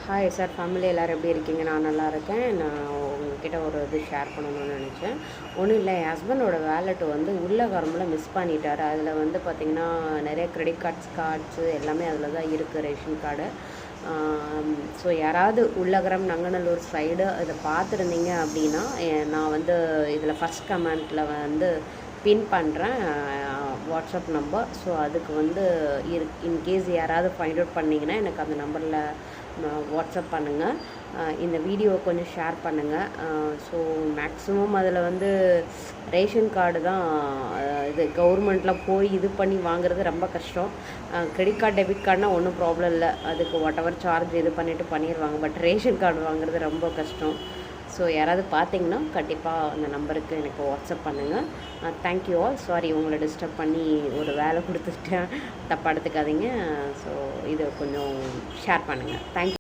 Hi sir, family எல்லோரும் எப்படி இருக்கீங்க? நான் நல்லா இருக்கேன். நான் உங்ககிட்ட ஒரு இது ஷேர் பண்ணணும்னு நினச்சேன். ஒன்றும் இல்லை, என் ஹஸ்பண்டோட வேலெட் வந்து உள்ள கரம்பில் மிஸ் பண்ணிட்டார். அதில் வந்து பார்த்திங்கன்னா நிறைய கிரெடிட் கார்ட்ஸு எல்லாமே அதில் தான் இருக்குது, ரேஷன் கார்டு. ஸோ யாராவது உள்ளகரம் நங்கநல்லூர் சைடு இதை பார்த்துருந்தீங்க அப்படின்னா நான் வந்து இதில் ஃபஸ்ட் கமெண்ட்டில் வந்து பின் பண்ணுறேன் வாட்ஸ்அப் நம்பர். ஸோ அதுக்கு வந்து இன்கேஸ் யாராவது ஃபைண்ட் அவுட் பண்ணிங்கன்னா எனக்கு அந்த நம்பரில் வாட்ஸ்அப் பண்ணுங்கள். இந்த வீடியோவை கொஞ்சம் ஷேர் பண்ணுங்கள். ஸோ மேக்ஸிமம் அதில் வந்து ரேஷன் கார்டு தான் இது கவர்மெண்ட்டில் போய் இது பண்ணி வாங்குறது ரொம்ப கஷ்டம். கிரெடிட் கார்டு டெபிட் கார்டுனால் ஒன்றும் ப்ராப்ளம் இல்லை, அதுக்கு வாட் எவர் சார்ஜ் இது பண்ணிடுவாங்க. பட் ரேஷன் கார்டு வாங்குறது ரொம்ப கஷ்டம். ஸோ யாராவது பார்த்தீங்கன்னா கண்டிப்பாக அந்த நம்பருக்கு எனக்கு வாட்ஸ்அப் பண்ணுங்கள். Thank you all. சாரி உங்களை டிஸ்டர்ப் பண்ணி ஒரு வேலை கொடுத்துட்டேன், தப்பாக எடுத்துக்காதீங்க. ஸோ இதை கொஞ்சம் ஷேர் பண்ணுங்கள். தேங்க்யூ.